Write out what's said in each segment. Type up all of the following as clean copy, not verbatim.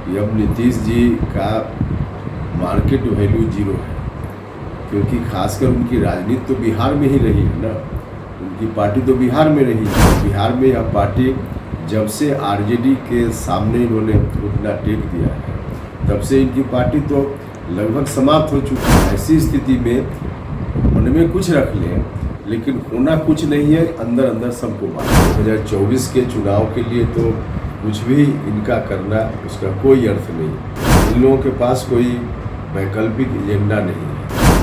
ये अब नीतीश जी का मार्केट वैल्यू जीरो है, क्योंकि खासकर उनकी राजनीति तो बिहार में ही रही है ना। उनकी पार्टी तो बिहार में रही है। बिहार में यह पार्टी जब से आरजेडी के सामने इन्होंने घुटना टेक दिया है, तब से इनकी पार्टी तो लगभग समाप्त हो चुकी है। ऐसी स्थिति में मन में कुछ रख लें, लेकिन होना कुछ नहीं है, अंदर अंदर सबको मालूम। 2024 के चुनाव के लिए तो कुछ भी इनका करना उसका कोई अर्थ नहीं। इन लोगों के पास कोई वैकल्पिक एजेंडा नहीं है।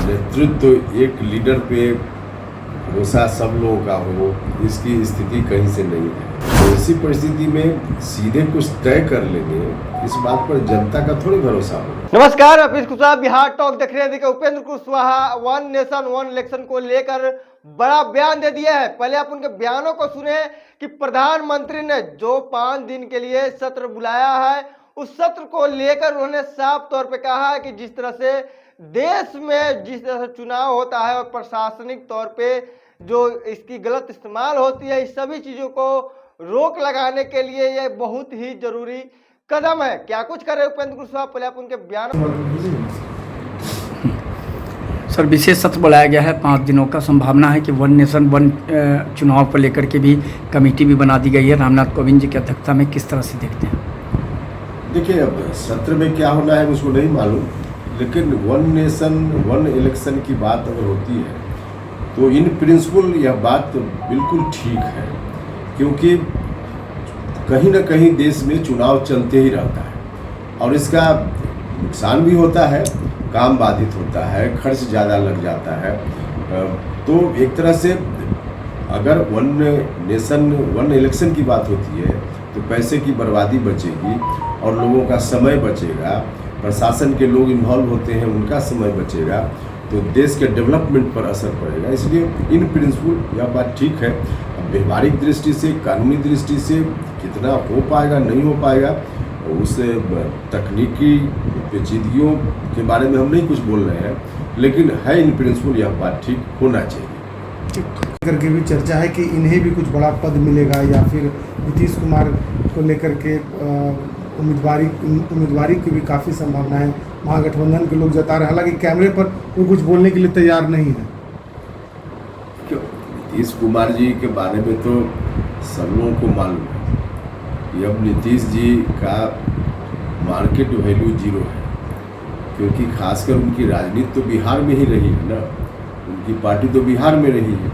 नेतृत्व तो एक लीडर पे भरोसा सब लोगों का हो, इसकी स्थिति कहीं से नहीं है। तो ऐसी परिस्थिति में सीधे कुछ तय कर लेंगे, इस बात पर जनता का थोड़ी भरोसा हो। नमस्कार, अफीस कुशवाहा बिहार टॉक देख रहे हैं। देखिए, Upendra Kushwaha one nation one election को लेकर बड़ा बयान दे दिया है। पहले आप उनके बयानों को सुने कि प्रधानमंत्री ने जो 5 दिन के लिए सत्र बुलाया है, उस सत्र को लेकर उन्होंने साफ तौर पे कहा है कि जिस तरह से देश में जिस तरह से चुनाव होता है और प्रशासनिक तौर पे जो इसकी गलत इस्तेमाल होती है, इस सभी चीजों को रोक लगाने के लिए ये बहुत ही जरूरी कदम है। क्या कुछ कर रहे उपेंद्र कुशवाहा, पहले आप उनके बयान। सर, विशेष सत्र बुलाया गया है 5 दिनों का। संभावना है कि वन नेशन वन चुनाव को लेकर के भी कमेटी भी बना दी गई है रामनाथ कोविंद जी की अध्यक्षता में। किस तरह से देखते हैं? देखिए, अब सत्र में क्या होना है मुझको नहीं मालूम, लेकिन वन नेशन वन इलेक्शन की बात अगर होती है तो इन प्रिंसिपल यह बात बिल्कुल ठीक है, क्योंकि कहीं ना कहीं देश में चुनाव चलते ही रहता है और इसका नुकसान भी होता है, काम बाधित होता है, खर्च ज़्यादा लग जाता है। तो एक तरह से अगर वन नेशन वन इलेक्शन की बात होती है तो पैसे की बर्बादी बचेगी और लोगों का समय बचेगा, प्रशासन के लोग इन्वॉल्व होते हैं उनका समय बचेगा, तो देश के डेवलपमेंट पर असर पड़ेगा। इसलिए इन प्रिंसिपल यह बात ठीक है। व्यवहारिक दृष्टि से, कानूनी दृष्टि से कितना हो पाएगा नहीं हो पाएगा, उस तकनीकी पेचीदगियों के बारे में हम नहीं कुछ बोल रहे हैं, लेकिन है इन प्रिंसिपल यह बात ठीक होना चाहिए। करके भी चर्चा है कि इन्हें भी कुछ बड़ा पद मिलेगा या फिर नीतीश कुमार को लेकर के उम्मीदवारी की भी काफ़ी संभावना है। महागठबंधन के लोग जता रहे हैं, हालांकि कैमरे पर वो कुछ बोलने के लिए तैयार नहीं है। नीतीश कुमार जी के बारे में तो सब लोगों को मालूम है कि अब नीतीश जी का मार्केट वैल्यू जीरो है, क्योंकि खासकर उनकी राजनीति तो बिहार में ही रही है ना। उनकी पार्टी तो बिहार में रही है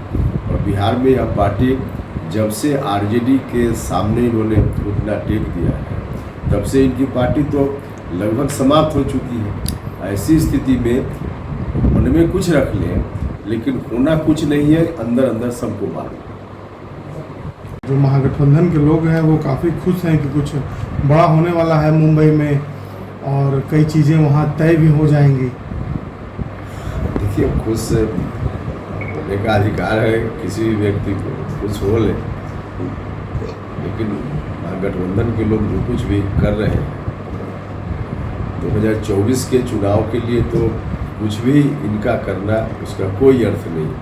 और बिहार में यह पार्टी जब से आरजेडी के सामने इन्होंने घुटना टेक दिया है, तब से इनकी पार्टी तो लगभग समाप्त हो चुकी है। ऐसी स्थिति में मन में कुछ रख लें, लेकिन होना कुछ नहीं है, अंदर अंदर सबको मालूम। जो महागठबंधन के लोग हैं वो काफ़ी खुश हैं कि कुछ बड़ा होने वाला है मुंबई में और कई चीज़ें वहाँ तय भी हो जाएंगी। देखिए, खुश होने का अधिकार है किसी भी व्यक्ति को, खुश हो ले, लेकिन गठबंधन के लोग जो कुछ भी कर रहे हैं 2024 के चुनाव के लिए तो कुछ भी इनका करना उसका कोई अर्थ नहीं।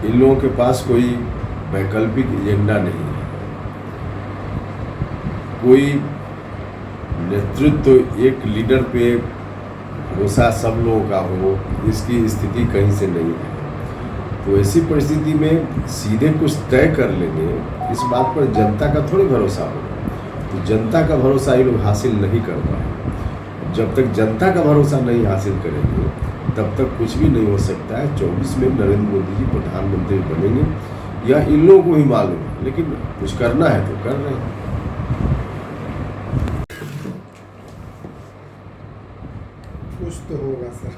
इन लोगों के पास कोई वैकल्पिक एजेंडा नहीं है। कोई नेतृत्व तो एक लीडर पे भरोसा सब लोगों का हो, इसकी स्थिति कहीं से नहीं है। तो ऐसी परिस्थिति में सीधे कुछ तय कर लेंगे, इस बात पर जनता का थोड़ी भरोसा होगा। तो जनता का भरोसा ये लोग हासिल नहीं कर पाए। जब तक जनता का भरोसा नहीं हासिल करेंगे तब तक कुछ भी नहीं हो सकता है। 24 में नरेंद्र मोदी जी प्रधानमंत्री बनेंगे, यह इन लोगों को ही मालूम है, लेकिन कुछ करना है तो कर रहे हैं। कुछ तो होगा सर।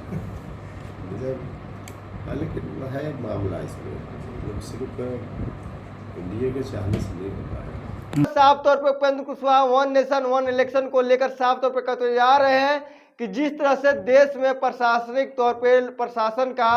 लेकिन है मामला इसमें सिर्फ इंडिया के चाहने से नहीं हो पाएगा। साफ तौर पे Upendra Kushwaha one nation one election को लेकर साफ तौर पे कहते जा रहे हैं कि जिस तरह से देश में प्रशासनिक तौर पे प्रशासन का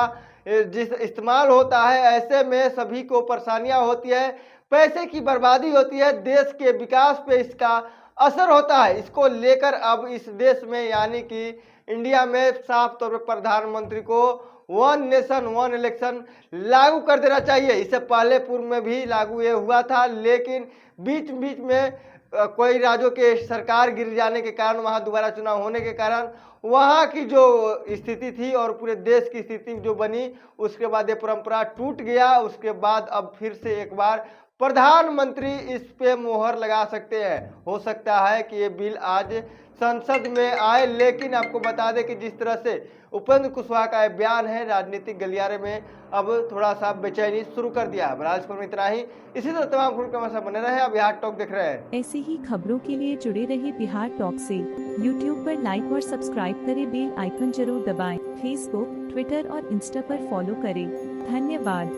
जिस इस्तेमाल होता है, ऐसे में सभी को परेशानियां होती है, पैसे की बर्बादी होती है, देश के विकास पे इसका असर होता है। इसको लेकर अब इस देश में यानी कि इंडिया में साफ तौर पे प्रधानमंत्री को वन नेशन वन इलेक्शन लागू कर देना चाहिए। इससे पहले पूर्व में भी लागू ये हुआ था, लेकिन बीच बीच में कोई राज्यों के सरकार गिर जाने के कारण, वहां दोबारा चुनाव होने के कारण वहां की जो स्थिति थी और पूरे देश की स्थिति जो बनी, उसके बाद ये परंपरा टूट गया। उसके बाद अब फिर से एक बार प्रधानमंत्री इस पे मोहर लगा सकते हैं। हो सकता है कि ये बिल आज संसद में आए, लेकिन आपको बता दें कि जिस तरह से उपेंद्र कुशवाहा का बयान है, राजनीतिक गलियारे में अब थोड़ा सा बेचैनी शुरू कर दिया है। आज पर इतना ही। इसी तरह तमाम खबरों के हमारे साथ बने रहे। आप बिहार टॉक देख रहे हैं। ऐसी ही खबरों के लिए जुड़े रहे बिहार टॉक से। यूट्यूब पर लाइक और सब्सक्राइब करें, बेल आइकन जरूर दबाएं। फेसबुक, ट्विटर और इंस्टा पर फॉलो करें। धन्यवाद।